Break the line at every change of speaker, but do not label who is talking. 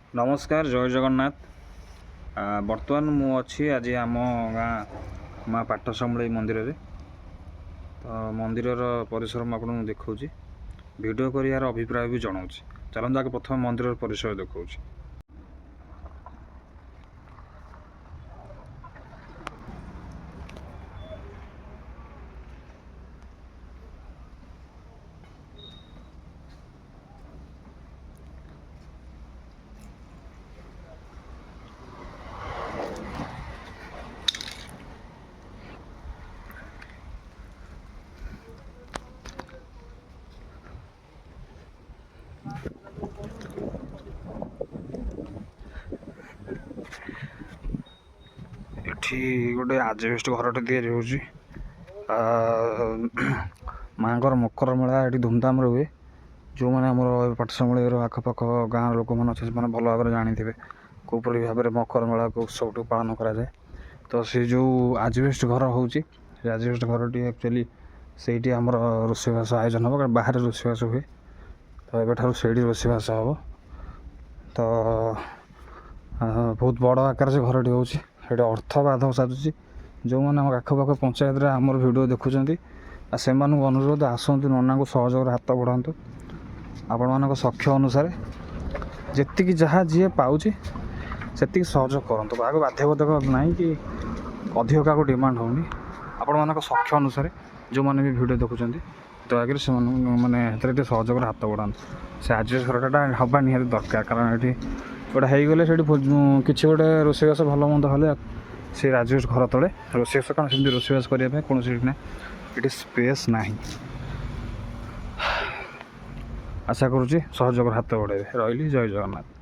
नमस्कार जय जगन्नाथ। बर्तमान मु अच्छी आज आम गाँ माँ पाठशामुली मंदिर रे। तो मंदिर परिसर मुझे देखा वीडियो कर अभिप्राय भी जनाऊँ। चलते आगे प्रथम मंदिर परिसर देखा। एठी गोटे आजबेस्ट घरटे तैयारी होची। माँकर मकर मेला ये धूमधाम हुए। जो मैंने आम पाठशामुली आखपाख गाँव लोक मैंने भल भाव जानी थे कौपरी भाव में मकर मेला को उत्सव पालन कराए। तो से जो आजबेस्ट घर होची आजबेस्ट घरटी एक्चुअली से रोषेबास आयोजन हम कारण बाहर रोषेबास हुए। तो ये से रोषेबास हम तो बहुत बड़ आकार से घरटी होची। अर्थ बाधक साजुची जो मैंने आखपाख पंचायत आमर वीडियो देखुं से अनुरोध आसतु नना को सहयोग हाथ बढ़ातु आपण मान सक्ष अनुसार जी जहाँ जी पाँच से सहयोग करूँ। आगे बाध्यबाधक ना कि अधिक क्या डिमांड होनी आपण मान सक्ष अनुसार जो मैंने भी वीडियो देखुं दयाकोरी से मैंने सहयोग हाथ बढ़ातु। से आज घरटा हवा निहाती दरकार कारण ये गोटे होगले कि गोटे रोषेबास भल मंद हेले से आजबेस्ट घर तले रोषेबास कारण से रोषेबास करने कौन ना ये स्पेस ना। आशा करुँच सहयोग हाथ बढ़े रही। जय जगन्नाथ।